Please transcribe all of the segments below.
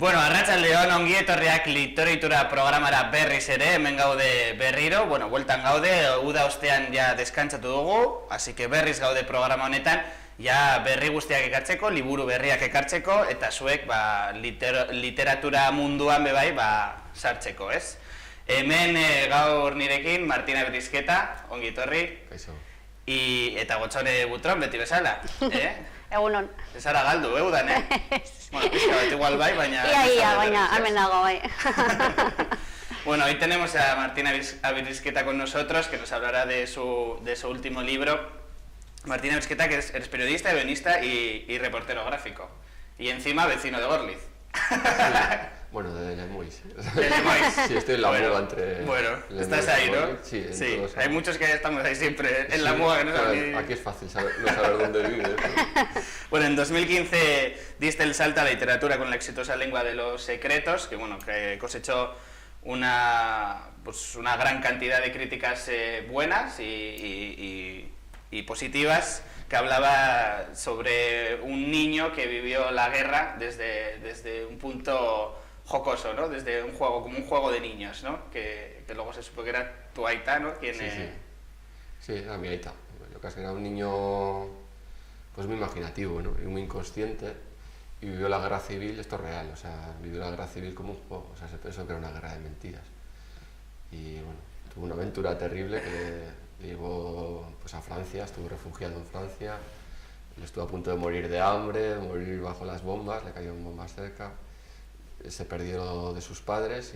Bueno, arratsaldeon, ongi etorriak Litoraitura programara berriz ere, hemen gaude berriro, bueno, bueltan gaude, uda ostean ja deskantzatu dugu, así que berriz gaude programa honetan, ja berri guztiak ekartzeko, liburu berriak ekartzeko, eta zuek literatura munduan bebai sartzeko, ez? Hemen gaur nirekin, Martina Abrizketa, ongi etorri. Kaixo. Eta Gotzone Butron, beti bezala, Egunon. Ez ara galdu, udan, Bueno, pizka bat igual bai, baina... Ia, baina, hemen dago, bai. Bueno, hoy tenemos a Martina Abrizketa con nosotros, que nos hablará de su último libro. Martina Abrizketa, que eres periodista, guionista y reportero gráfico. Y encima vecino de Gorliz. Sí. Bueno, de Lemois. ¿De Lemois? Sí, estoy en la muga entre... Bueno, Lemois estás ahí, ¿no? Sí, en sí. todos. Hay muchos que estamos ahí siempre, en la Sí, muga, que no claro, sabemos ni... aquí es fácil no saber dónde vives, ¿no? Bueno, en 2015 diste el salto a la literatura con la exitosa Lengua de los secretos, que bueno, que cosechó una gran cantidad de críticas buenas y positivas, que hablaba sobre un niño que vivió la guerra desde un punto jocoso, ¿no? Desde un juego, como un juego de niños, ¿no? Que luego se supo que era tu aita, ¿no? Sí, era mi aita. Yo casi era un niño pues muy imaginativo, ¿no? Y muy inconsciente, y vivió la guerra civil, esto es real, o sea, vivió la guerra civil como un juego, o sea, se pensó que era una guerra de mentiras. Y bueno, tuvo una aventura terrible que llevó pues a Francia, estuvo refugiado en Francia, estuvo a punto de morir de hambre, morir bajo las bombas, le cayeron bombas cerca, se perdió de sus padres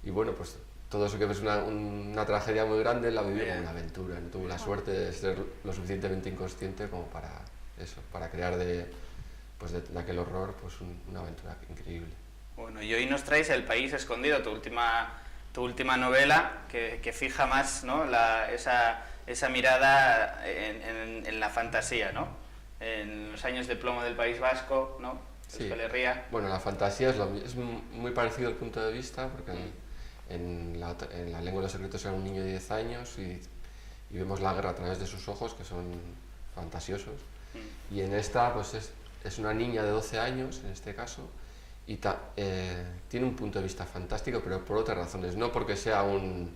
y bueno, pues todo eso que es una tragedia muy grande la vivió como una aventura, no tuvo la suerte de ser lo suficientemente inconsciente como para eso, para crear de aquel horror pues una aventura increíble. Bueno, y hoy nos traes El país escondido, tu última novela, que fija más, ¿no? esa mirada en la fantasía, ¿no? En los años de plomo del País Vasco, ¿no? Sí. Pelería. Bueno, la fantasía es muy parecido al punto de vista, porque en la Lengua de los secretos era un niño de 10 años y vemos la guerra a través de sus ojos, que son fantasiosos. Y en esta pues es una niña de 12 años, en este caso, y tiene un punto de vista fantástico, pero por otras razones, no porque sea una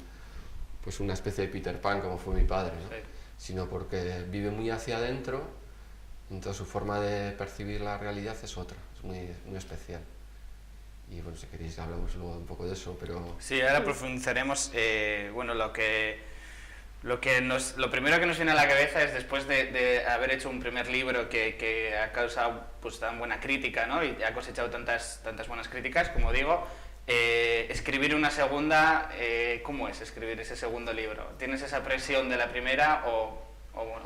especie de Peter Pan como fue mi padre, ¿no? Sí. Sino porque vive muy hacia adentro. Entonces su forma de percibir la realidad es otra, es muy especial. Y bueno, si queréis hablamos luego un poco de eso, pero... Sí, ahora profundizaremos, bueno, lo primero que nos viene a la cabeza es después de haber hecho un primer libro que ha causado pues tan buena crítica, ¿no? Y ha cosechado tantas buenas críticas, como digo, escribir una segunda, ¿cómo es escribir ese segundo libro? ¿Tienes esa presión de la primera o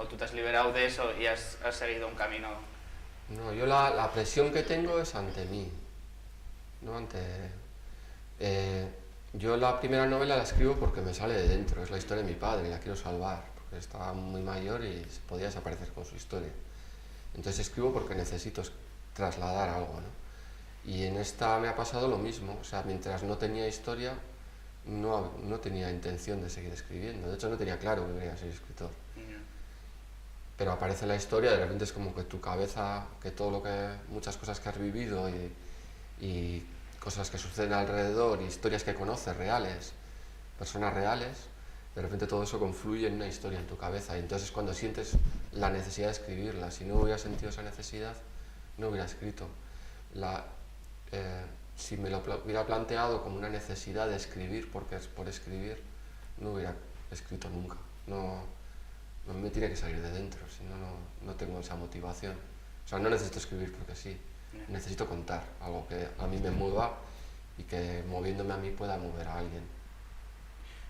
tú te has liberado de eso y has seguido un camino? No, yo la presión que tengo es ante mí, no yo la primera novela la escribo porque me sale de dentro, es la historia de mi padre, la quiero salvar, porque estaba muy mayor y podía desaparecer con su historia. Entonces escribo porque necesito trasladar algo, ¿no? Y en esta me ha pasado lo mismo, o sea, mientras no tenía historia, no tenía intención de seguir escribiendo, de hecho no tenía claro que quería ser escritor. Pero aparece la historia, de repente es como que tu cabeza, que muchas cosas que has vivido y cosas que suceden alrededor, y historias que conoces reales, personas reales, de repente todo eso confluye en una historia en tu cabeza, y entonces cuando sientes la necesidad de escribirla. Si no hubiera sentido esa necesidad, no hubiera escrito. Si me lo hubiera planteado como una necesidad de escribir por escribir, no hubiera escrito nunca. No me tiene que salir de dentro, si no tengo esa motivación. O sea, no necesito escribir porque sí, necesito contar algo que a mí me mueva y que moviéndome a mí pueda mover a alguien.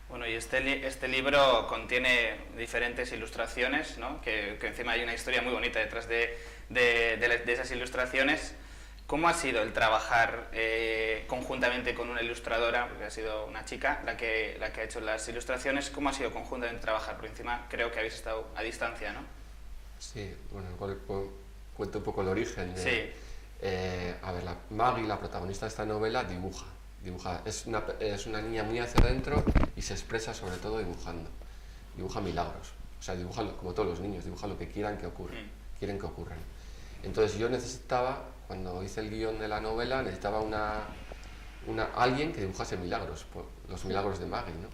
Bueno, y este libro contiene diferentes ilustraciones, ¿no? Que encima hay una historia muy bonita detrás de esas ilustraciones. ¿Cómo ha sido el trabajar conjuntamente con una ilustradora, porque ha sido una chica la que ha hecho las ilustraciones? ¿Cómo ha sido conjuntamente trabajar? Por encima creo que habéis estado a distancia, ¿no? Sí, bueno, cuento un poco el origen. Sí. A ver, Maggie, la protagonista de esta novela, dibuja. Es una niña muy hacia adentro y se expresa sobre todo dibujando. Dibuja milagros. O sea, dibuja como todos los niños, dibuja lo que quieren que ocurran. Entonces yo necesitaba, cuando hice el guión de la novela, necesitaba alguien que dibujase milagros, los milagros de Maggie, ¿no?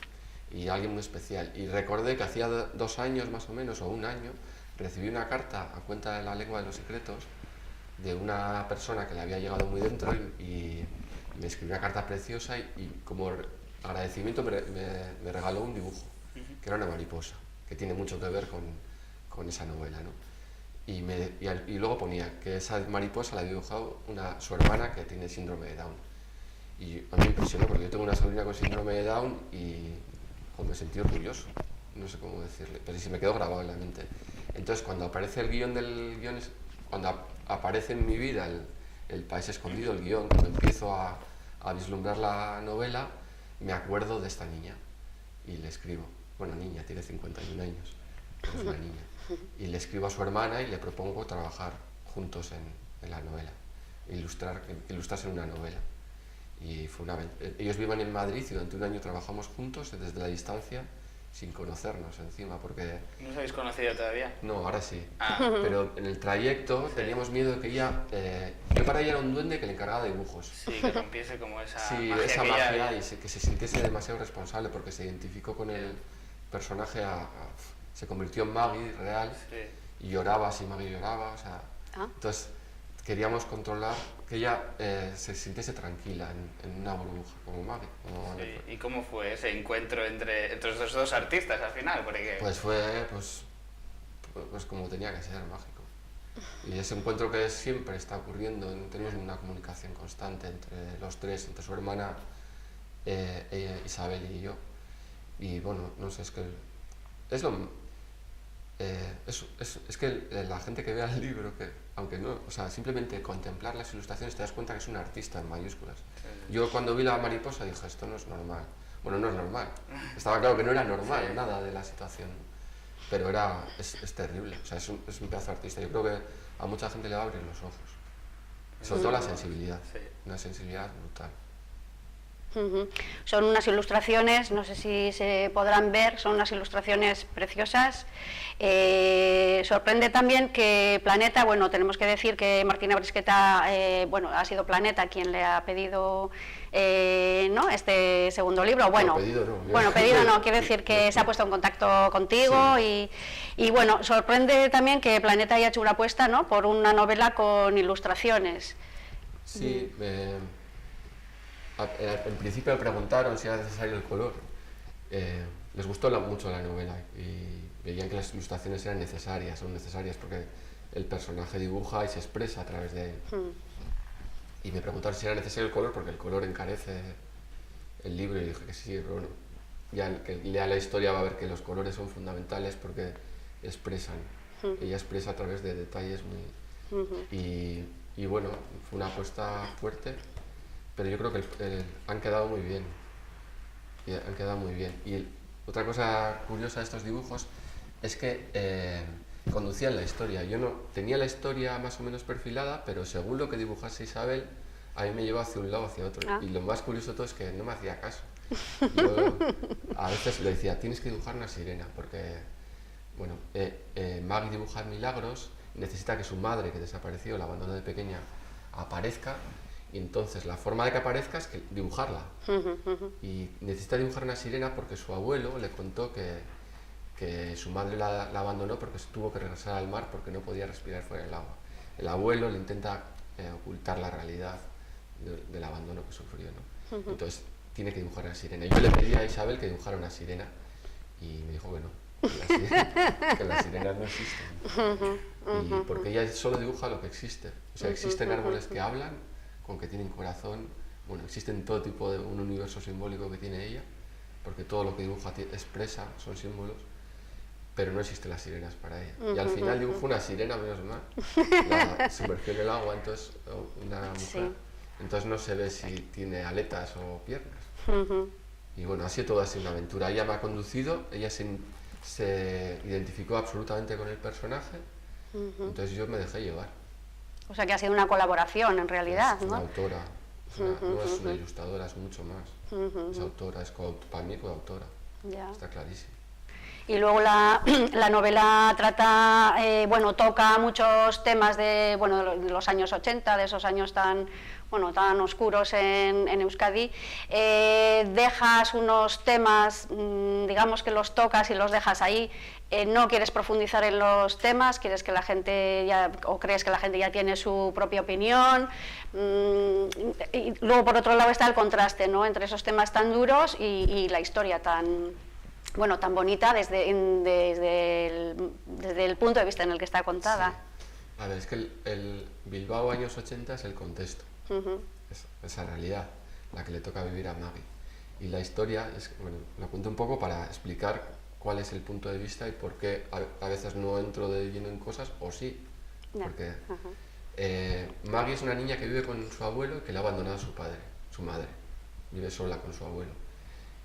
Y alguien muy especial. Y recordé que hacía 2 años más o menos, o 1 año, recibí una carta a cuenta de la lengua de los secretos de una persona que le había llegado muy dentro y me escribió una carta preciosa y como agradecimiento me regaló un dibujo, que era una mariposa, que tiene mucho que ver con esa novela, ¿no? Y luego ponía que esa mariposa la había dibujado su hermana que tiene síndrome de Down. Y a mí me impresionó porque yo tengo una sobrina con síndrome de Down y me sentí orgulloso, no sé cómo decirle, pero sí me quedó grabado en la mente. Entonces cuando aparece el guión cuando aparece en mi vida el país escondido, el guión, cuando empiezo a vislumbrar la novela, me acuerdo de esta niña y le escribo. Bueno, niña, tiene 51 años, pero es una niña. Y le escribo a su hermana y le propongo trabajar juntos en la novela, ilustrarse en una novela. Y ellos viven en Madrid y durante 1 año trabajamos juntos desde la distancia, sin conocernos encima, porque... ¿No os habéis conocido todavía? No, ahora sí. Ah. Pero en el trayecto teníamos miedo de que ella... yo para ella era un duende que le encargaba dibujos. Sí, que rompiese como esa sí, magia esa que magia y que se sintiese demasiado responsable porque se identificó con el personaje, se convirtió en Maggie real, sí. Y lloraba si Maggie lloraba, o sea... Entonces queríamos controlar que ella se sintiese tranquila en una burbuja, como Maggie. Sí. ¿Y cómo fue ese encuentro entre esos 2 artistas al final? Porque... Pues fue como tenía que ser, mágico. Y ese encuentro que siempre está ocurriendo, tenemos una comunicación constante entre los 3, entre su hermana Isabel y yo. Y bueno, no sé, es que es que la gente que vea el libro, aunque no, o sea, simplemente contemplar las ilustraciones te das cuenta que es un artista en mayúsculas. Yo cuando vi la mariposa dije, esto no es normal. Bueno, no es normal. Estaba claro que no era normal nada de la situación, pero es terrible. O sea, es un pedazo de artista. Yo creo que a mucha gente le va a abrir los ojos. Sobre todo la sensibilidad, una sensibilidad brutal. Son unas ilustraciones, no sé si se podrán ver, son unas ilustraciones preciosas. Sorprende también que Planeta, bueno, tenemos que decir que Martina Brisqueta, bueno, ha sido Planeta quien le ha pedido ¿no? este segundo libro. Bueno, pedido no, quiere decir que se ha puesto en contacto contigo, sí. y bueno, sorprende también que Planeta haya hecho una apuesta, ¿no?, por una novela con ilustraciones. Sí, en principio me preguntaron si era necesario el color. Les gustó mucho la novela y veían que las ilustraciones son necesarias porque el personaje dibuja y se expresa a través de él. Y me preguntaron si era necesario el color porque el color encarece el libro y dije que sí, pero bueno, ya el que lea la historia va a ver que los colores son fundamentales porque expresan. Ella expresa a través de detalles muy... Y bueno, fue una apuesta fuerte. Pero yo creo que han quedado muy bien. Y otra cosa curiosa de estos dibujos es que conducían la historia. Yo no tenía la historia más o menos perfilada, pero según lo que dibujase Isabel, a mí me llevaba hacia un lado o hacia otro. Y lo más curioso de todo es que no me hacía caso. Yo a veces le decía, tienes que dibujar una sirena, porque bueno, Maggie dibuja milagros, necesita que su madre, que desapareció, la abandonó de pequeña, aparezca. Y entonces la forma de que aparezca es que dibujarla. Y necesita dibujar una sirena porque su abuelo le contó que su madre la abandonó porque tuvo que regresar al mar porque no podía respirar fuera del agua. El abuelo le intenta ocultar la realidad del abandono que sufrió, ¿no? Entonces tiene que dibujar una sirena. Yo le pedí a Isabel que dibujara una sirena y me dijo que no, que las sirenas no existen. Y porque ella solo dibuja lo que existe. O sea, existen árboles que hablan, con que tienen corazón, bueno, existen todo tipo de un universo simbólico que tiene ella, porque todo lo que dibuja expresa, son símbolos, pero no existen las sirenas para ella. Y al final dibujo una sirena, menos mal, la sumergió en el agua, entonces una mujer, sí. Entonces no se ve si tiene aletas o piernas. Y bueno, ha sido todo así una aventura. Ella me ha conducido, ella se identificó absolutamente con el personaje, entonces yo me dejé llevar. O sea que ha sido una colaboración en realidad, es ¿no? Una autora, no es una ilustradora, es mucho más. Es autora, para mí coautora, está clarísimo. Y luego la novela trata, bueno, toca muchos temas de los años 80, de esos años tan oscuros en Euskadi. Dejas unos temas, digamos que los tocas y los dejas ahí. No quieres profundizar en los temas, quieres que la gente crees que la gente ya tiene su propia opinión. Y luego por otro lado está el contraste, ¿no?, entre esos temas tan duros y la historia tan bonita desde el punto de vista en el que está contada. Sí. A ver, es que el Bilbao años 80 es el contexto, esa realidad, la que le toca vivir a Maggie. Y la historia, la cuento un poco para explicar cuál es el punto de vista y por qué a veces no entro de lleno en cosas, o sí. Porque Maggie es una niña que vive con su abuelo y que le ha abandonado a su madre. Vive sola con su abuelo.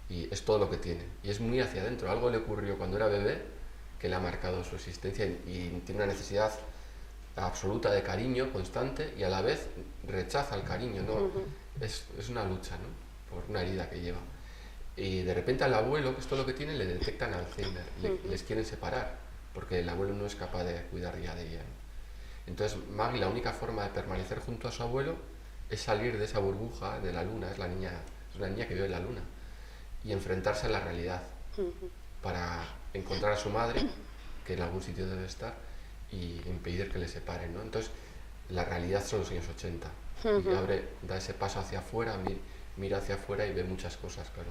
Y es todo lo que tiene, y es muy hacia adentro. Algo le ocurrió cuando era bebé que le ha marcado su existencia y tiene una necesidad absoluta de cariño constante y a la vez rechaza el cariño, ¿no? Es una lucha, ¿no?, por una herida que lleva. Y de repente al abuelo, que es todo lo que tiene, le detectan Alzheimer, les quieren separar porque el abuelo no es capaz de cuidar ya de ella, ¿no? Entonces Maggie, la única forma de permanecer junto a su abuelo es salir de esa burbuja de la luna. Es una niña que vive en la luna y enfrentarse a la realidad para encontrar a su madre, que en algún sitio debe estar, y impedir que le separen, ¿no? Entonces la realidad son los años 80 y da ese paso hacia afuera, mira hacia afuera y ve muchas cosas, claro.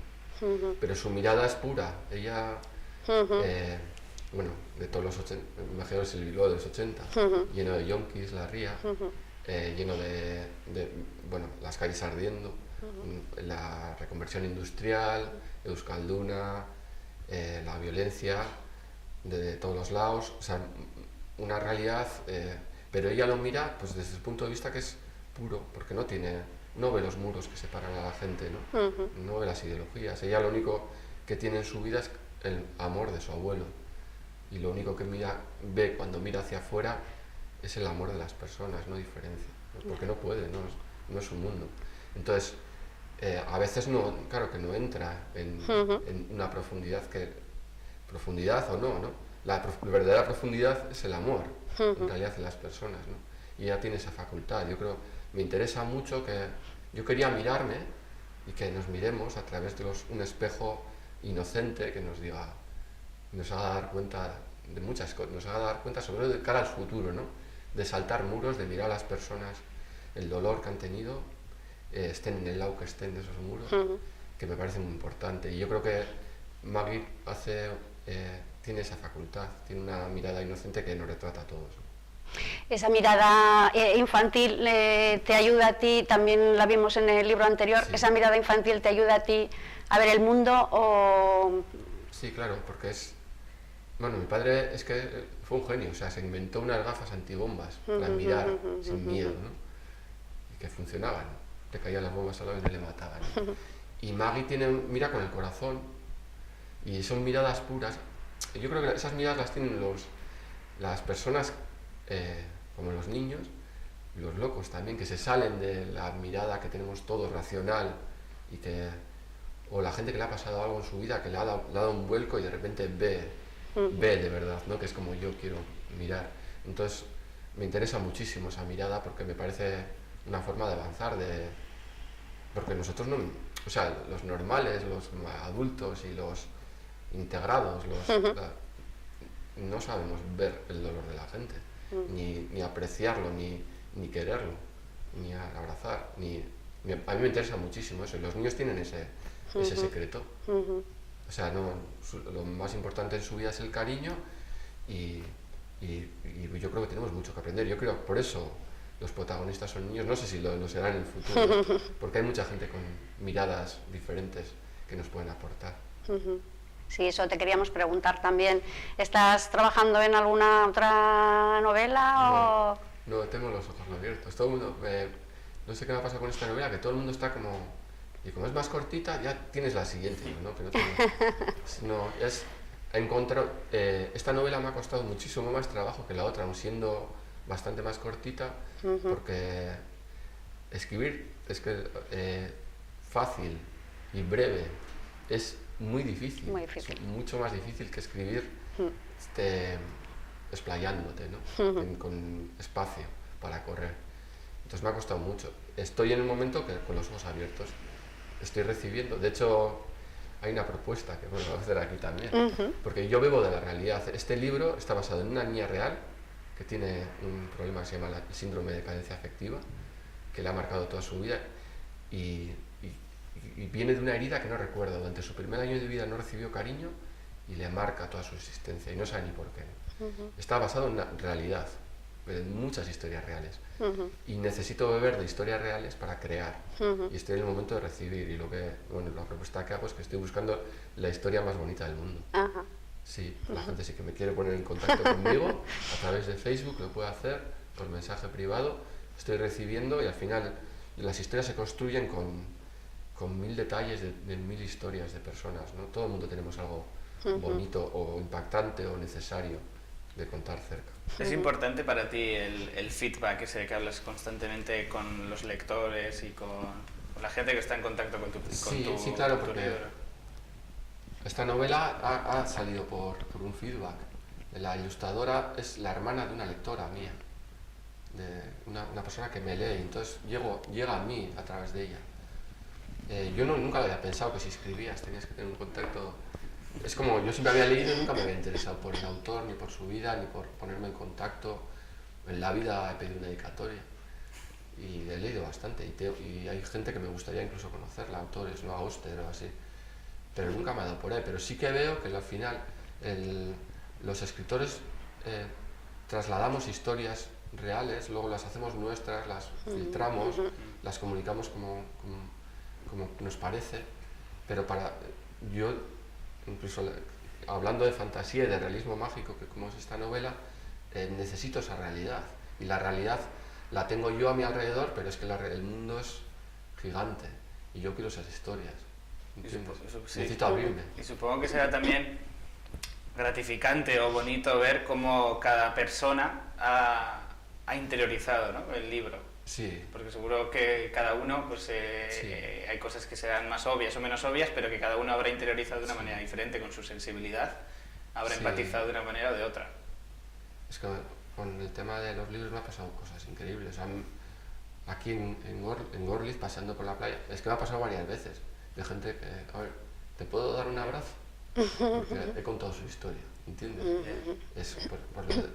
Pero su mirada es pura. Ella, de todos los 80, imagino es el Bilbao de los 80, lleno de yonkis, la ría, lleno de las calles ardiendo, la reconversión industrial, Euskalduna, la violencia de todos los lados, o sea, una realidad, pero ella lo mira pues desde el punto de vista que es puro, porque no ve los muros que separan a la gente, ¿no? No ve las ideologías. Ella lo único que tiene en su vida es el amor de su abuelo, y lo único que ve cuando mira hacia afuera es el amor de las personas, no diferencia, porque no puede, no es su mundo. Entonces a veces claro que no entra en una profundidad o no. La verdadera profundidad es el amor, en realidad, de las personas, ¿no? Y ella tiene esa facultad. Yo creo, me interesa mucho que yo quería mirarme y que nos miremos a través de un espejo inocente que nos haga dar cuenta de muchas cosas, nos haga dar cuenta sobre todo de cara al futuro, ¿no? De saltar muros, de mirar a las personas, el dolor que han tenido, estén en el lado que estén de esos muros, que me parece muy importante. Y yo creo que Maggie tiene esa facultad, tiene una mirada inocente que nos retrata a todos. Esa mirada infantil te ayuda a ti, también la vimos en el libro anterior, sí. Esa mirada infantil te ayuda a ti a ver el mundo o... Sí, claro, porque mi padre es que fue un genio, o sea, se inventó unas gafas antibombas para mirar sin miedo, ¿no? Y que funcionaban, te caían las bombas a la vez y le mataban, ¿no? Y Maggie mira con el corazón, y son miradas puras. Yo creo que esas miradas las tienen las personas, como los niños, y los locos también, que se salen de la mirada que tenemos todos racional, o la gente que le ha pasado algo en su vida, que le ha dado un vuelco y de repente ve de verdad, ¿no? Que es como yo quiero mirar. Entonces me interesa muchísimo esa mirada, porque me parece una forma de avanzar, porque nosotros los normales, los adultos y los integrados, no sabemos ver el dolor de la gente, ni apreciarlo, ni quererlo, ni abrazar, a mí me interesa muchísimo eso, y los niños tienen ese secreto. O sea, lo más importante en su vida es el cariño, y yo creo que tenemos mucho que aprender. Yo creo, por eso los protagonistas son niños, no sé si lo serán en el futuro, porque hay mucha gente con miradas diferentes que nos pueden aportar. Sí, eso te queríamos preguntar también. ¿Estás trabajando en alguna otra novela? No, tengo los ojos abiertos. Todo el mundo, no sé qué me ha pasado con esta novela, que todo el mundo está como... Y como es más cortita, ya tienes la siguiente, ¿no? Que no tengo, esta novela me ha costado muchísimo más trabajo que la otra, aun siendo bastante más cortita, porque escribir es que fácil y breve es muy difícil. Es mucho más difícil que escribir explayándote, ¿no? Con espacio para correr. Entonces me ha costado mucho. Estoy en el momento que con los ojos abiertos estoy recibiendo. De hecho, hay una propuesta que bueno, voy a hacer aquí también, porque yo bebo de la realidad. Este libro está basado en una niña real que tiene un problema que se llama el síndrome de carencia afectiva, que le ha marcado toda su vida y viene de una herida que no recuerda. Durante su primer año de vida no recibió cariño y le marca toda su existencia y no sabe ni por qué. Está basado en una realidad, en muchas historias reales. Y necesito beber de historias reales para crear. Y estoy en el momento de recibir. Y la propuesta que hago es que estoy buscando la historia más bonita del mundo. Sí, la gente sí que me quiere poner en contacto conmigo a través de Facebook, lo puede hacer por mensaje privado. Estoy recibiendo y al final las historias se construyen con 1000 detalles de 1000 historias de personas, ¿no? Todo el mundo tenemos algo bonito o impactante o necesario de contar cerca. ¿Es importante para ti el feedback ese que hablas constantemente con los lectores y con la gente que está en contacto con tu libro? Sí, claro, porque esta novela ha salido por un feedback. La ilustradora es la hermana de una lectora mía, de una persona que me lee, entonces llega a mí a través de ella. Yo nunca había pensado que si escribías tenías que tener un contacto. Es como, yo siempre había leído y nunca me había interesado por el autor, ni por su vida, ni por ponerme en contacto. En la vida he pedido una dedicatoria y he leído bastante y hay gente que me gustaría incluso conocerla, autores, no Auster o así, pero nunca me ha dado por ahí. Pero sí que veo que al final los escritores trasladamos historias reales, luego las hacemos nuestras, las filtramos, las comunicamos como nos parece, pero yo, incluso hablando de fantasía y de realismo mágico, que como es esta novela, necesito esa realidad, y la realidad la tengo yo a mi alrededor, pero es que el mundo es gigante, y yo quiero esas historias, ¿entiendes? Sí. Necesito abrirme. Y supongo que será también gratificante o bonito ver cómo cada persona ha interiorizado, ¿no?, el libro. Sí. Porque seguro que cada uno, pues hay cosas que serán más obvias o menos obvias, pero que cada uno habrá interiorizado de una manera diferente con su sensibilidad, habrá empatizado de una manera o de otra. Es que con el tema de los libros me ha pasado cosas increíbles. Aquí en Gorliz, paseando por la playa, es que me ha pasado varias veces, de gente que, a ver, ¿te puedo dar un abrazo? Porque he contado su historia, ¿entiendes? Es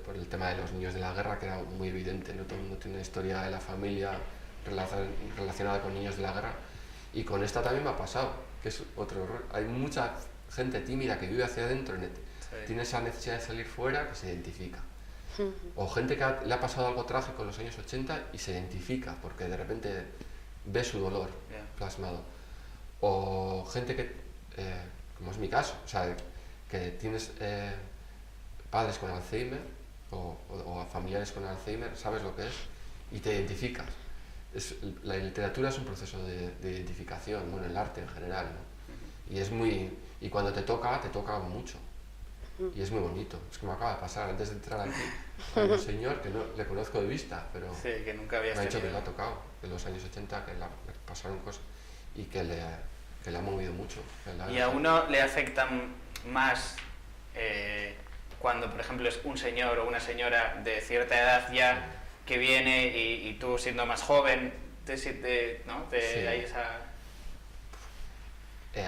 por el tema de los niños de la guerra, que era muy evidente, no todo el mundo tiene una historia de la familia relacionada con niños de la guerra, y con esta también me ha pasado, que es otro error. Hay mucha gente tímida que vive hacia adentro, tiene esa necesidad de salir fuera, que se identifica. O gente que le ha pasado algo trágico en los años 80 y se identifica, porque de repente ve su dolor plasmado. O gente que, como es mi caso, o sea, que tienes padres con Alzheimer o familiares con Alzheimer, sabes lo que es y te identificas. La literatura es un proceso de identificación, bueno, el arte en general, ¿no? Y cuando te toca mucho y es muy bonito. Es que me acaba de pasar antes de entrar aquí, hay un señor que no le conozco de vista, pero sí, que nunca había me ha dicho que le ha tocado en los años 80, que le pasaron cosas y que le ha movido mucho. ¿Y a uno le afectan más cuando, por ejemplo, es un señor o una señora de cierta edad ya que viene y tú siendo más joven, ¿no? Sí. Hay esa...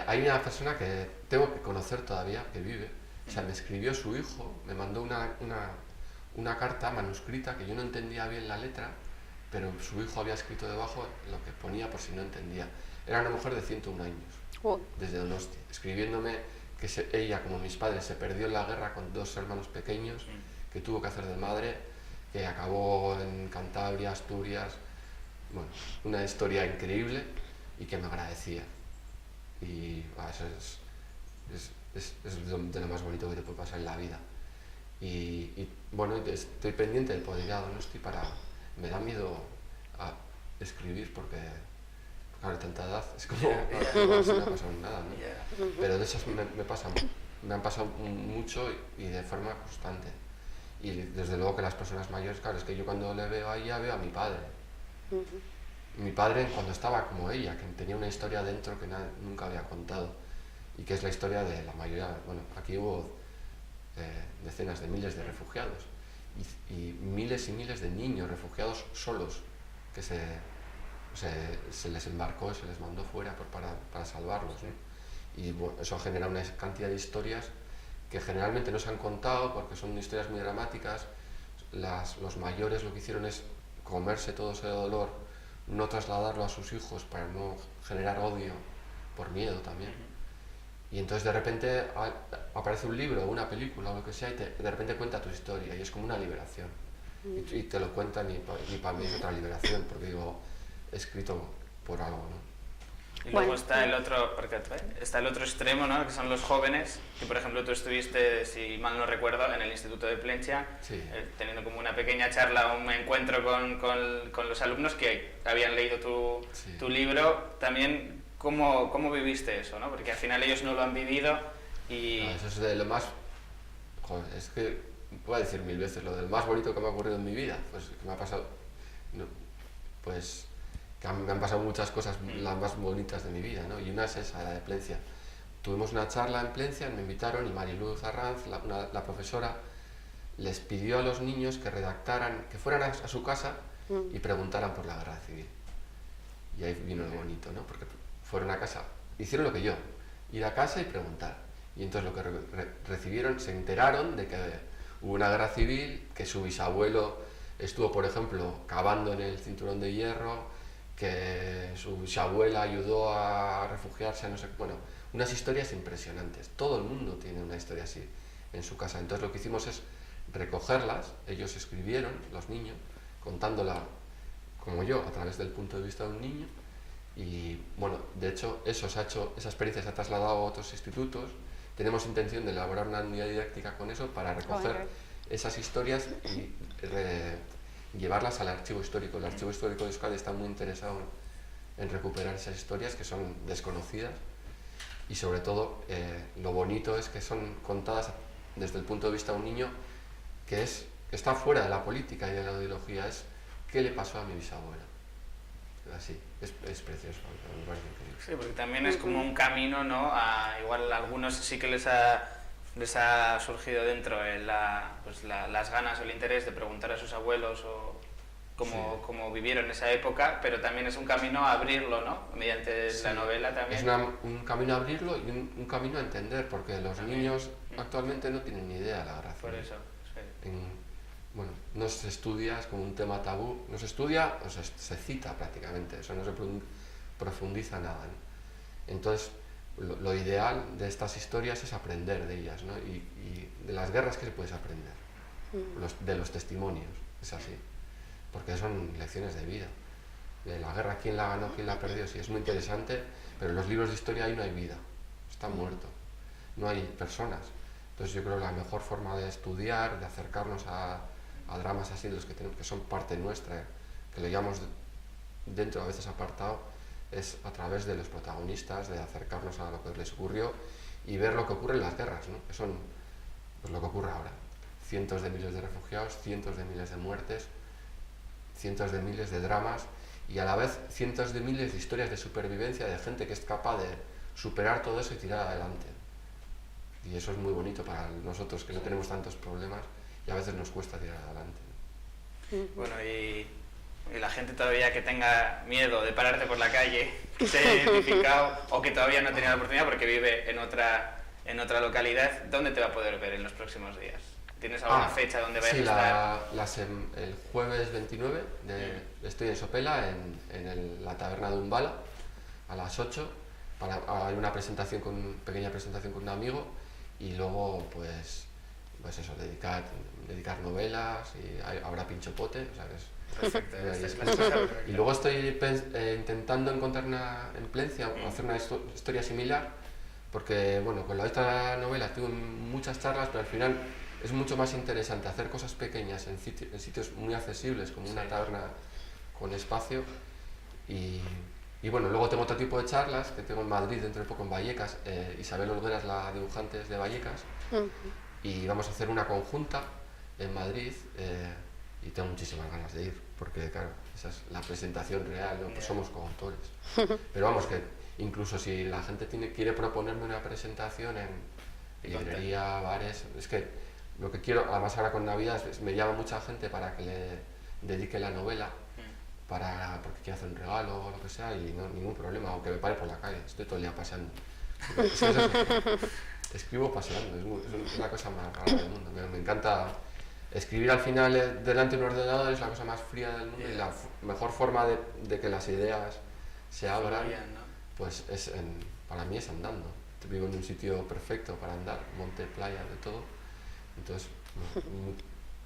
Hay una persona que tengo que conocer todavía, que vive, o sea, me escribió su hijo, me mandó una carta manuscrita que yo no entendía bien la letra, pero su hijo había escrito debajo lo que ponía por si no entendía. Era una mujer de 101 años, desde Donosti, escribiéndome que ella, como mis padres, se perdió en la guerra con 2 hermanos pequeños, que tuvo que hacer de madre, que acabó en Cantabria, Asturias, bueno, una historia increíble y que me agradecía. Y eso es de lo más bonito que te puede pasar en la vida. Y bueno, estoy pendiente del Podillado, no estoy para... Me da miedo a escribir porque claro, tanta edad es como no se me ha pasado nada, ¿no? Pero de esas me han pasado mucho y de forma constante. Y desde luego que las personas mayores, claro, es que yo cuando le veo a ella veo a mi padre. Mi padre cuando estaba como ella, que tenía una historia dentro que nunca había contado y que es la historia de la mayoría, bueno, aquí hubo decenas de miles de refugiados y miles y miles de niños refugiados solos que se les embarcó, se les mandó fuera para salvarlos, ¿no? Y bueno, eso genera una cantidad de historias que generalmente no se han contado porque son historias muy dramáticas. Los mayores lo que hicieron es comerse todo ese dolor, no trasladarlo a sus hijos para no generar odio por miedo también. Y entonces de repente aparece un libro, una película o lo que sea y de repente cuenta tu historia y es como una liberación. Y te lo cuentan y para mí es otra liberación porque digo, he escrito por algo, ¿no? Y luego está el otro extremo, ¿no? Que son los jóvenes, que por ejemplo tú estuviste, si mal no recuerdo, en el Instituto de Plentzia, sí. Teniendo como una pequeña charla, un encuentro con los alumnos que habían leído tu libro. También, ¿cómo viviste eso, ¿no? Porque al final ellos no lo han vivido y... No, eso es de lo más... Joder, es que puedo decir 1000 veces lo del más bonito que me ha ocurrido en mi vida, pues que me ha pasado... No, pues... que me han pasado muchas cosas, las más bonitas de mi vida, ¿no? Y una es esa, la de Plentzia. Tuvimos una charla en Plentzia, me invitaron y Mariluz Arranz, la profesora, les pidió a los niños que redactaran, que fueran a su casa y preguntaran por la guerra civil. Y ahí vino lo bonito, ¿no? Porque fueron a casa, hicieron lo que yo, ir a casa y preguntar. Y entonces lo que recibieron, se enteraron de que hubo una guerra civil, que su bisabuelo estuvo, por ejemplo, cavando en el cinturón de hierro, que su bisabuela ayudó a refugiarse, no sé, bueno, unas historias impresionantes. Todo el mundo tiene una historia así en su casa. Entonces lo que hicimos es recogerlas, ellos escribieron, los niños, contándola como yo, a través del punto de vista de un niño, y bueno, de hecho esa experiencia se ha trasladado a otros institutos. Tenemos intención de elaborar una unidad didáctica con eso para recoger esas historias y llevarlas al archivo histórico. El archivo histórico de Euskadi está muy interesado en recuperar esas historias que son desconocidas y sobre todo lo bonito es que son contadas desde el punto de vista de un niño que está fuera de la política y de la ideología. Es qué le pasó a mi bisabuela. Así, es precioso. Sí, porque también es como un camino, ¿no? Igual a algunos sí que les ha surgido dentro las ganas o el interés de preguntar a sus abuelos o cómo vivieron esa época, pero también es un camino a abrirlo, ¿no? Mediante la novela también. Es un camino a abrirlo y un camino a entender, porque los niños actualmente no tienen ni idea de la guerra civil. Por eso, sí. Bueno, no se estudia, es como un tema tabú, no se estudia, o sea, se cita prácticamente, eso no se profundiza nada, ¿no? Entonces, lo ideal de estas historias es aprender de ellas, ¿no? Y de las guerras que se puedes aprender, de los testimonios, es así, porque son lecciones de vida. De la guerra, quién la ganó, quién la perdió, sí, es muy interesante, pero en los libros de historia ahí no hay vida, está muerto, no hay personas. Entonces yo creo que la mejor forma de estudiar, de acercarnos a dramas así, de los que son parte nuestra, que lo llevamos dentro a veces apartado, es a través de los protagonistas, de acercarnos a lo que les ocurrió y ver lo que ocurre en las guerras, ¿no? Que son pues, lo que ocurre ahora. Cientos de miles de refugiados, cientos de miles de muertes, cientos de miles de dramas y a la vez cientos de miles de historias de supervivencia de gente que es capaz de superar todo eso y tirar adelante. Y eso es muy bonito para nosotros que no tenemos tantos problemas y a veces nos cuesta tirar adelante. Bueno, y la gente todavía que tenga miedo de pararte por la calle, que se haya identificado o que todavía no ha tenido la oportunidad porque vive en otra localidad, ¿dónde te va a poder ver en los próximos días? ¿Tienes alguna fecha donde vayas a estar? El jueves 29 estoy en Sopela, en la taberna de Umbala, a las 8, hay una pequeña presentación con un amigo y luego pues eso, dedicar novelas y habrá pinchopote, o sea, perfecto, y luego estoy intentando encontrar en Plentzia, hacer una historia similar, porque bueno, con esta novela tuve muchas charlas, pero al final es mucho más interesante hacer cosas pequeñas en sitios muy accesibles, como una taberna con espacio. Y bueno, luego tengo otro tipo de charlas que tengo en Madrid, dentro de poco en Vallecas. Isabel Olvera es la dibujante de Vallecas, y vamos a hacer una conjunta en Madrid, y tengo muchísimas ganas de ir, porque claro, esa es la presentación real, ¿no? Pues somos coautores. Pero vamos, que incluso si la gente quiere proponerme una presentación en librería, bares, es que lo que quiero, además ahora con Navidad, me llama mucha gente para que le dedique la novela, porque quiere hacer un regalo o lo que sea, y no ningún problema, aunque me pare por la calle, estoy todo el día paseando. Escribo paseando, es la cosa más rara del mundo. Me encanta escribir al final delante de un ordenador, es la cosa más fría del mundo, y la mejor forma de que las ideas se abran, pues para mí es andando. Vivo en un sitio perfecto para andar, monte, playa, de todo, entonces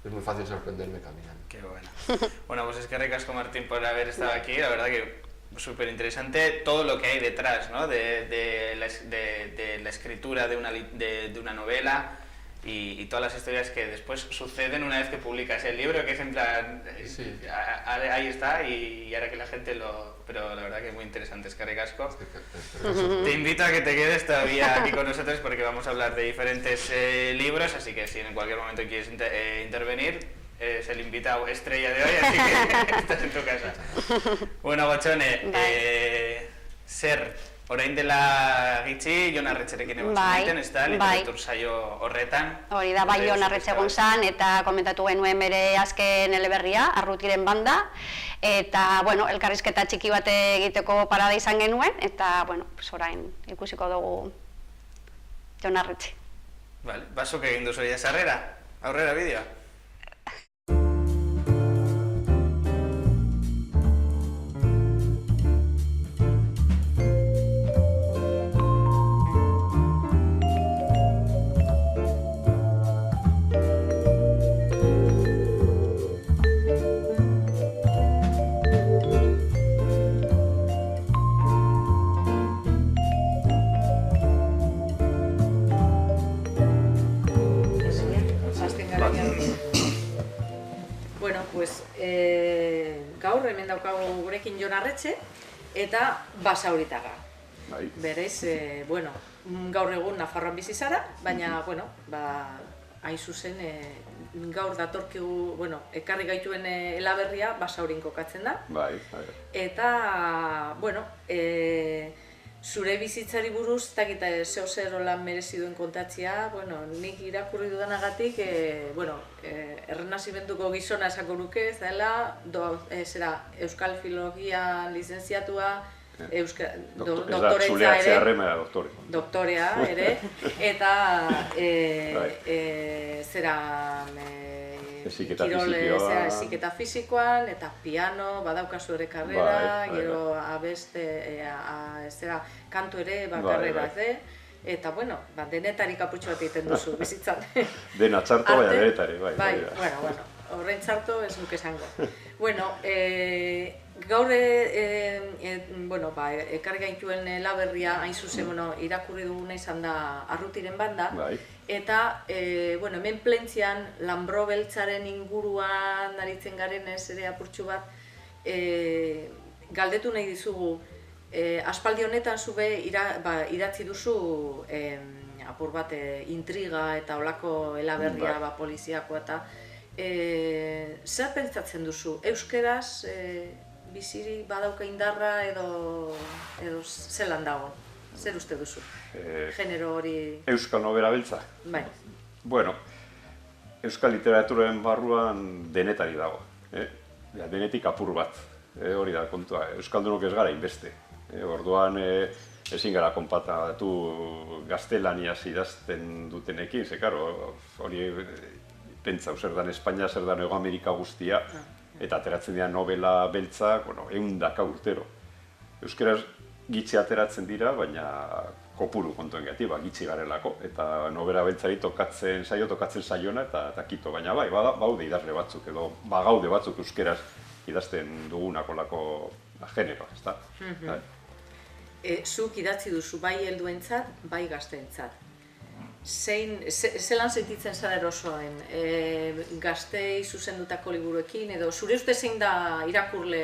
es muy fácil sorprenderme caminando. Qué bueno. Bueno, pues es que ricasco, Martín, por haber estado aquí, la verdad que súper interesante todo lo que hay detrás, ¿no? de la escritura de una novela, y todas las historias que después suceden una vez que publicas el libro, que es en plan, sí, ahí está, y ahora que la gente pero la verdad que es muy interesante, es que ricasco. Te invito a que te quedes todavía aquí con nosotros, porque vamos a hablar de diferentes libros, así que si en cualquier momento quieres intervenir, es el invitado estrella de hoy, así que estás en tu casa. Bueno, Gotzone, orain dela gitxi, Jon Arretxerekin egon zineten, ez da, literatur saio horretan. Hori da, bai, Jon Arretxe egon zan, eta komentatu genuen bere azken eleberria, Arrutiren banda, eta, bueno, elkarrizketa txiki bat egiteko parada izan genuen, eta, bueno, orain ikusiko dugu Jon Arretxe. Vale, basuk egin duzu ja sarrera, aurrera bideoa. Gaur hemen daukagu gurekin Jon Arretxe eta Basauritarra. Berez, gaur egun Nafarroan bizi zara, baina, hain zuzen, gaur datorkigu, ekarri gaituen elaberria Basaurin kokatzen da. Eta, zure bizitzari buruz, eta zeo zer lan merezi duen kontatzea, nik irakurri dudanagatik, errenazimentuko gizona esako nuke, ez dela, Euskal Filologia lizentziatua, doktoretza ere, doktorea ere, eta heziketa fisikoan, eta piano, badaukazu ere karrera, gero kantu ere karrera, eta, denetari kaputxo bat egiten duzu bizitzan. Dena txarto, baina denetari, bai. Horrein txarto ez nuke esango. Gaur, ekarri gaituen laberria, hain zuzen, irakurri duguna izan da Arrutiren banda, eta, hemen plentzian, Lanbro beltzaren inguruan aritzen garen ez ere apurtxu bat, galdetu nahi dizugu, aspaldi honetan zube idatzi duzu apur bat intriga eta olako elaberria poliziako eta zer pentsatzen duzu? Euskeraz biziri badauka indarra edo zelan dago? Zer uste duzu? Genero hori... Euskal nobela beltza? Bai. Euskal literaturen barruan denetari dago. Denetik apur bat, hori da kontua. Euskaldunok ez gara inbeste. Orduan ezin gara konpatatu gaztelaniaz idazten dutenekin, ze karo, hori pentsau, zer dan Espainia, zer dan Ego Amerika guztia, eta ateratzen dira novela beltzak, 100 urtero. Euskaraz gitxi ateratzen dira, baina kopuru kontuen gati, gitxi garelako, eta novela beltzari tokatzen saiona eta kito, baina bai, baude idazle batzuk, edo bagaude batzuk euskaraz idazten dugunako lako genero, ez da? zuk idatzi duzu bai helduentzat, bai gazteentzat. Zelan sentitzen zara erosoen gazteei zuzendutako liburuekin, edo zure uste zein da irakurle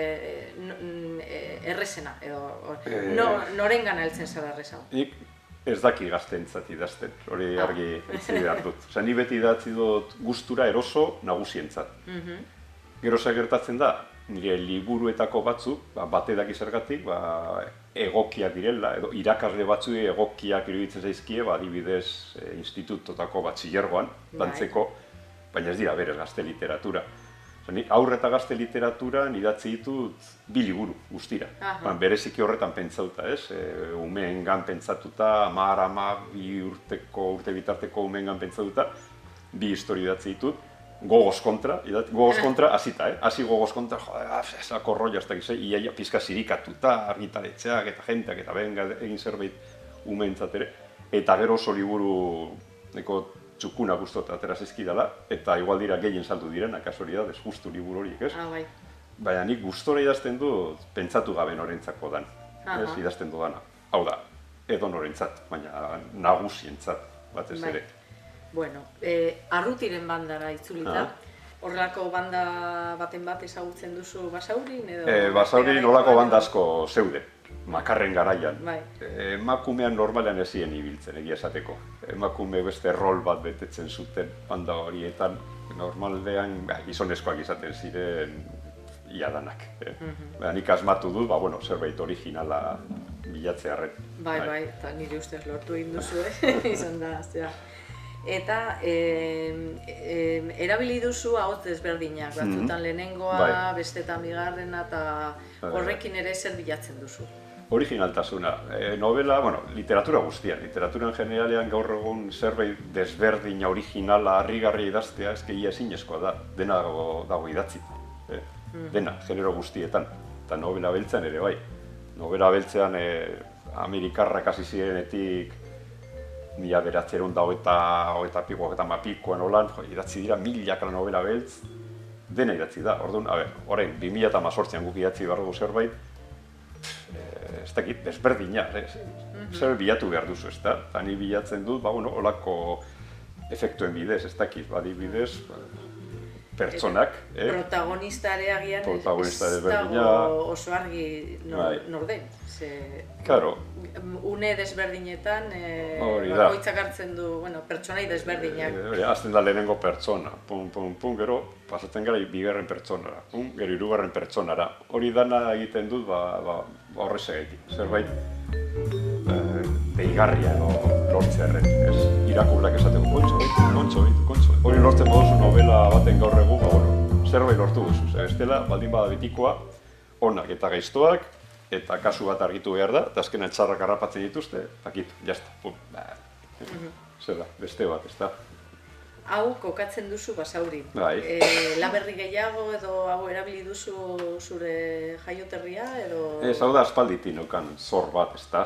errezena, edo norengana heltzen zara errezau? Nik ez daki gazteentzat idazten, hori argi itzi behar dut. Ni beti idatzi dut gustura eroso nagusientzat. Gero gertatzen da, nire liburuetako batzuk, bate daki zergatik, egokiak direla, edo irakasle batzu egokiak iruditzen zaizkie, adibidez institutotako batxilergoan, lantzeko, baina ez dira berez gazte literatura. Aurre eta gazte literaturan idatzi ditut 2 liburu guztira. Bereziki horretan pentsauta, ez? Umeengan pentsatuta, 10, 12 urte bitarteko umeengan pentsatuta, 2 histori idatzi ditut. Gogoz kontra, hasita, hasi gogoz kontra, esako rollo, ez dakiz, iaia pizka zirikatuta, argitaletxeak eta jenteak eta benga egin zerbait umeentzat ere. Eta gero oso liburu neko txukuna guztot atera zizkidala, eta igual dira gehien saldu direnak, kasualidadez, justu liburu horiek, ez? Baina nik gustora idazten du, pentsatu gabe norentzako dan, ez idazten du dana. Hau da, edo norentzat, baina nagusientzat batez ere. Bueno, Arrutiren bandara itzulita, horrelako banda baten bat ezagutzen duzu Basaurin edo? Basaurin horrelako banda asko zeude, makarren garaian. Emakumean normalean ezien ibiltzen, egia esateko. Emakume beste rol bat betetzen zuten banda horietan, normalean gizonezkoak izaten ziren iadanak. Nik asmatu dut, zerbait originala bilatzearren. Bai, eta nire ustez lortu egin duzu, izan da, zera. Eta erabili duzu ahots desberdinak, batzutan lehenengoa, bestetan bigarrena, eta horrekin ere zer bilatzen duzu? Originaltasuna. Novela, literatura guztian. Literaturan generalean gaur egun zerbait desberdina, originala, harrigarria idaztea, ia ezinezkoa da. Dena dago idatzi. Dena, genero guztietan. Eta novela beltzean ere bai. Novela beltzean Amerikarrak hasi zirenetik 1920 holan, idatzi dira milaka novela beltz, dena idatzi da. Orduan, orain, 2018an guk idatzi behar dugu zerbait, ez dakit, desberdina, zerbait bilatu behar duzu, ez da? Eta ni bilatzen dut, holako efektuen bidez, ez dakit, adibidez, pertsonak. Protagonista ere agian ez dago oso argi nor den. Claro. Une desberdinetan, bakoitzak hartzen du, pertsonai desberdinak. Azten da lehenengo pertsona, gero pasatzen gara bigarren pertsonara, gero hirugarren pertsonara. Hori dana egiten dut horrezagaitik, zerbait deigarria lortzearen, irakurleak esateko, kontxo. Hori lortzen baduzu novela baten gaur egun, zerbait lortu duzu. Bestela, baldin bada betikoa, onak eta gaiztoak, eta kasu bat argitu behar da, eta azkenan txarrak harrapatzen dituzte, eta kitu, jazta, zer da, beste bat, ez da. Hau kokatzen duzu Basaurin. Laberri gehiago edo hau erabili duzu zure jaioterria edo? Ez, hau da aspalditik neukan zor bat, ez da.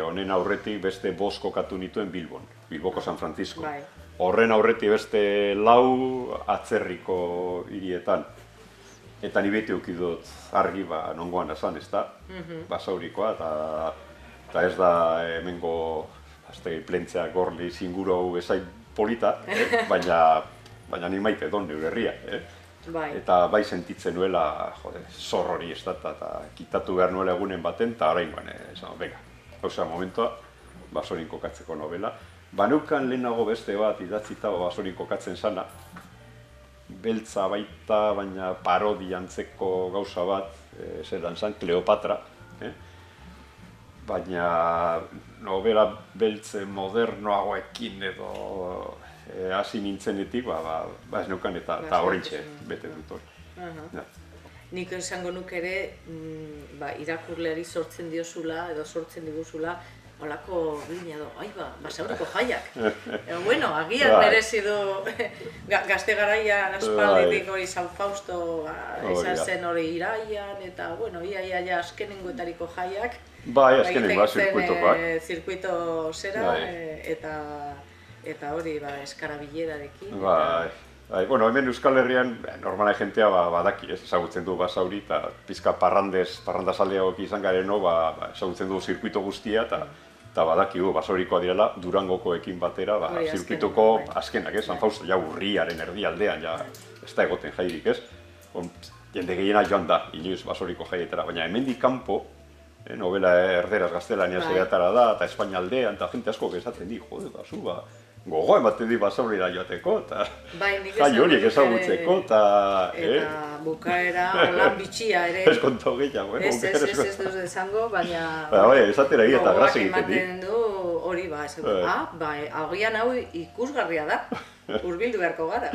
Honen aurretik beste 5 kokatu nituen Bilbon, Bilboko San Francisco. Horren aurretik beste 4 atzerriko hirietan. Eta ni beti eukidot argi nongoan esan, ez da, Basaurikoa, eta ez da hemengo plentzea gorli zinguru hau ezain polita, baina ni maite don neure herria. Eta bai sentitzen nuela, zor hori ez da, eta kitatu behar nuela egunen baten, eta oraingoan, venga, hauza momentua, Basorin kokatzeko novela. Banukan lehenago beste bat idatzita Basorin kokatzen zana, beltza baita, baina parodiantzeko gauza bat, zelan zan, Kleopatra. Baina novela beltze modernoagoekin edo hasi nintzenetik, ez neukan eta horrentxe bete dut hori. Nik esango nuk ere, irakurleari sortzen diozula edo sortzen diguzula, holako bina edo, Basauriko jaiak. Agian merezi du gazte garaian aspalditik hori San Fausto izan zen hori iraian, eta ia azkenengoetariko jaiak. Azkenengoa zirkuitokoak. Zirkuito zera, eta hori eskarabilerarekin. Bueno, hemen Euskal Herrian, normala jentea badaki, ezagutzen du Basauri, eta pizka parrandazaldeagoak izan gareno, ezagutzen du zirkuito guztia, eta badakigu Basaurikoa direla Durangokoekin batera, zirkuitoko azkenak, San Fausto, ja urriaren erdialdean, ja ez da egoten jairik, jende gehiena joan da, inoiz Basauriko jaietara, baina hemendik kanpo, novela erderaz gaztelaniaz edatara da, eta Espainialdean, eta jente asko esaten di, jode, basu, gogo ematen di Basaurira joateko, eta jai horiek ezagutzeko, eta bukaera, lan bitxia ere. Ez konto gehiago, ez duz esango, baina... Esatera eta graz egiten di. Ematen du hori, agian hau ikusgarria da, hurbildu beharko gara.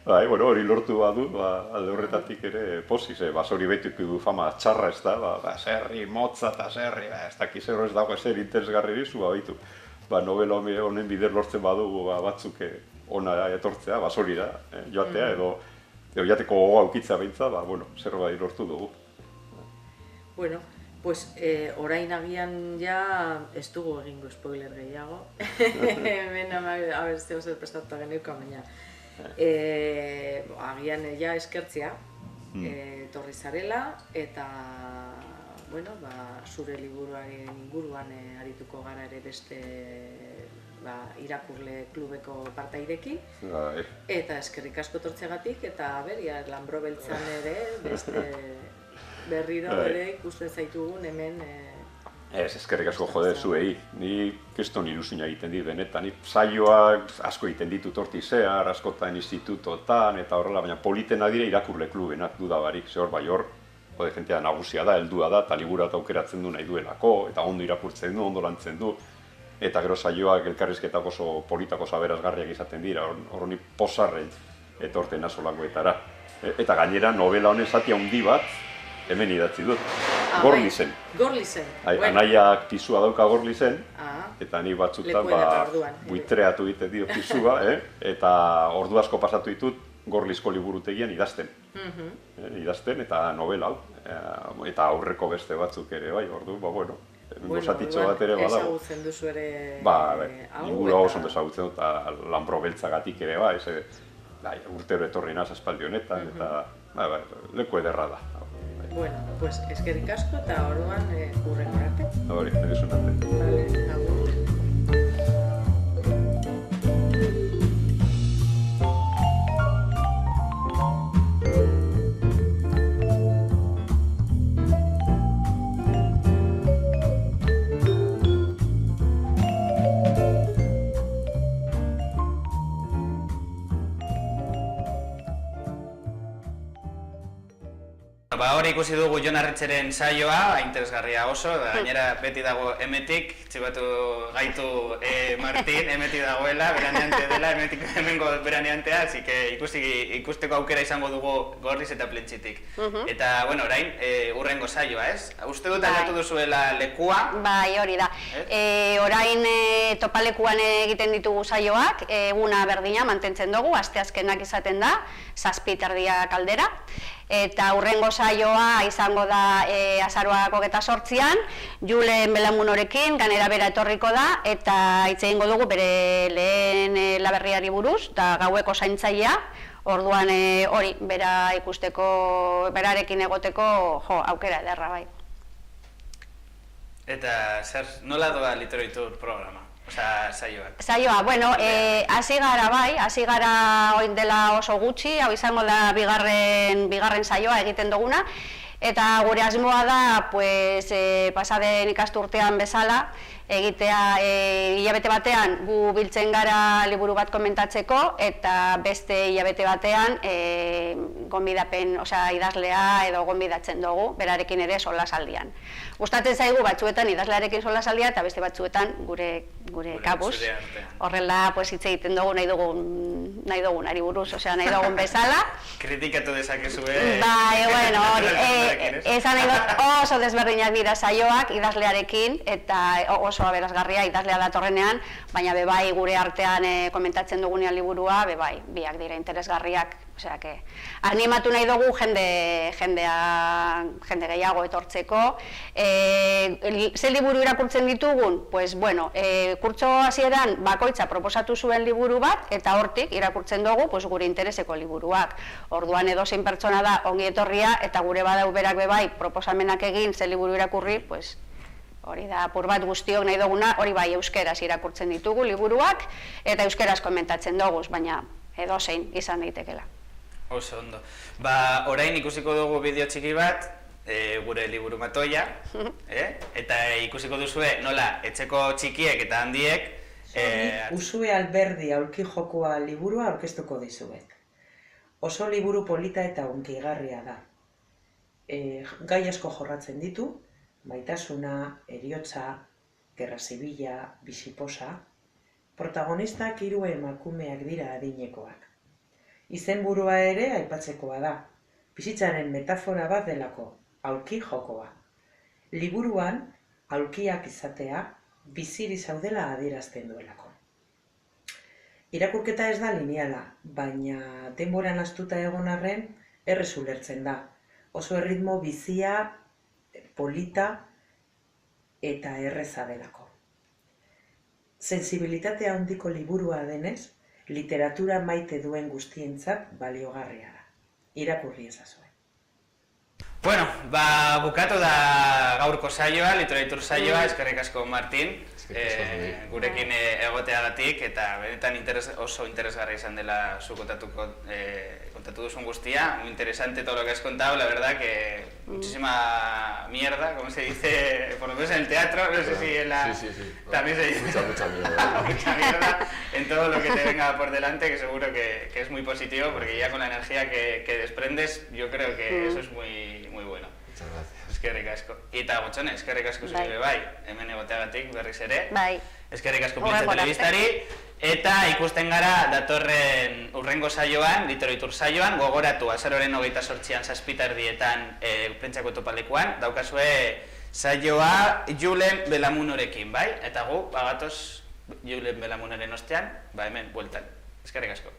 Hori lortu badu, alde horretatik ere posiz, Basauri behituk du fama txarra ez da, zerri, motza eta zerri, ez dakiz ez dago ezer interesgarri zu, baitu. Novela honen bider lortzen badugu batzuk ona etortzea, Basaurira joatea, edo joateko gogoa aukitza behintza, zerbait lortu dugu. Bueno, pues orain agian ja ez dugu egingo spoiler gehiago. Hemen zeu zer prestatuta geneuka, baina agian ja eskertzea etorri zarela, eta zure liburuaren inguruan arituko gara ere beste irakurle klubeko partaidekin. Eta eskerrik asko tortzegatik, eta Lanbro Beltzan ere beste berriro ere ikusten zaitugun hemen. Eskerrik asko jode zuei, ni keston ilusina egiten dit benetan, ni saioak asko egiten ditut horti zehar, askotan institutotan, eta horrela, baina politena dire irakurle klubenak dudabarik, ze hor jentea nagusia da, heldua da, eta liburu eta aukeratzen du nahi duelako, eta ondo irakurtzen du, ondo lantzen du, eta gero saioak elkarrizketak oso politako aberasgarriak izaten dira, hor ni pozarren etorten azolakoetara. Eta gainera novela honen zati handi bat hemen idatzi dut, Gorlizen. Gorlizen. Anaiak pisua dauka Gorlizen, eta ni batzutan buitreatu egiten dio pisua, eta ordu asko pasatu ditut Gorlizko liburutegian idazten. Idazten eta novela hau, eta aurreko beste batzuk ere, ordu, gozatitxo bat ere badago. Ezagutzen duzu ere... Inguru hau oso ezagutzen dut, eta Lanbro Beltzagatik ere, urtero etorri naz aspaldi honetan, eta leku ederra da. Bueno, pues eskerrik asko eta orduan hurrengo arte. Hori, egizun arte. Vale, agur. Hori ikusi dugu Jon Arretxeren saioa, interesgarria oso, gainera beti dago emetik, txibatu gaitu Martin, emetik dagoela, beraneante dela, hemengo beraneantea, así que ikusteko aukera izango dugu Gorliz eta Plentxitik. Eta, orain, hurrengo saioa, ez? Uste dut aldatu duzuela lekua? Bai, hori da. Orain topalekuan egiten ditugu saioak, eguna berdina mantentzen dugu, asteazkenak izaten da, 7:30 aldera. Eta hurrengo saioa izango da azaroak 28an, Julen Belamunorekin, ganera bera etorriko da, eta hitz egingo dugu bere lehen laberriari buruz, eta gaueko zaintzailea, orduan hori, bera ikusteko, berarekin egoteko, aukera ederra bai. Eta nola doa Literatur programa? Osa, saioak. Saioa, hasi gara oin dela oso gutxi, hau izango da bigarren saioa egiten duguna, eta gure asmoa da, pasaden ikasturtean bezala, egitea hilabete batean gu biltzen gara liburu bat komentatzeko, eta beste hilabete batean gonbidapen, idazlea edo gonbidatzen dugu, berarekin ere solasaldian. Gustatzen zaigu batzuetan idazlearekin solasaldia eta beste batzuetan gure kabuz. Horrela hitz egiten dugu nahi dugunari buruz, nahi dugun bezala. Kritikatu dezakezue. Bai, hori, esan nahi dut oso desberdinak dira saioak idazlearekin, eta oso aberasgarria idazlea datorrenean, baina bebai gure artean komentatzen dugunean liburua, bebai, biak dira interesgarriak Osea, animatu nahi dugu jende gehiago etortzeko. Ze liburu irakurtzen ditugun? Pues, bueno, kurtso hasieran bakoitza proposatu zuen liburu bat, eta hortik irakurtzen dugu gure intereseko liburuak. Orduan edozein pertsona da ongi etorria, eta gure badau berak bebai proposamenak egin ze liburu irakurri, pues, hori da apur bat guztiok nahi duguna, hori bai euskeraz irakurtzen ditugu liburuak, eta euskeraz komentatzen dugu, baina edozein izan daitekela. Oso ondo. Orain ikusiko dugu bideo txiki bat, gure liburu matoia, eta ikusiko duzue nola etxeko txikiek eta handiek... Usue Alberdi aulki jokoa liburua aurkeztuko dizuet. Oso liburu polita eta hunkigarria da. Gai asko jorratzen ditu, maitasuna, heriotza, gerra zibila, biziposa. Protagonistak 3 emakumeak dira adinekoak. Izenburua ere aipatzekoa da, bizitzaren metafora bat delako, aulki jokoa. Liburuan, aulkiak izatea, biziri zaudela adierazten duelako. Irakurketa ez da lineala, baina denboran astuta egon arren errez ulertzen da. Oso erritmo bizia, polita eta erreza delako. Sensibilitatea handiko liburua denez, literatura maite duen guztientzat baliogarria da. Irakurri ezazue. Bueno, bukatu da gaurko saioa, literatur saioa, eskerrik asko Martin, gurekin egoteagatik, eta benetan oso interesgarra izan dela zu kontatu duzun guztia, muy interesante todo lo que has contado, la verdad que muchísima mierda, como se dice, por lo menos en el teatro, no sé si en la... Sí. También se dice mucha mierda. Mucha mierda en todo lo que te venga por delante, que seguro que es muy positivo, porque ya con la energía que desprendes, yo creo que eso es muy bueno. Muchas gracias. Eskerrik asko. Eta gotxone, eskerrik asko zuzile bai, hemen egoteagatik berriz ere. Bai. Eskerrik asko Pintxe Telebistari. Eta ikusten gara datorren urrengo saioan, literatur saioan, gogoratu azaroren 28an 7:00 Prentsako topalekuan, daukazue saioa Julen Belamunorekin, bai? Eta gu, bagatoz Julen Belamunoren ostean, hemen bueltan. Eskerrik asko.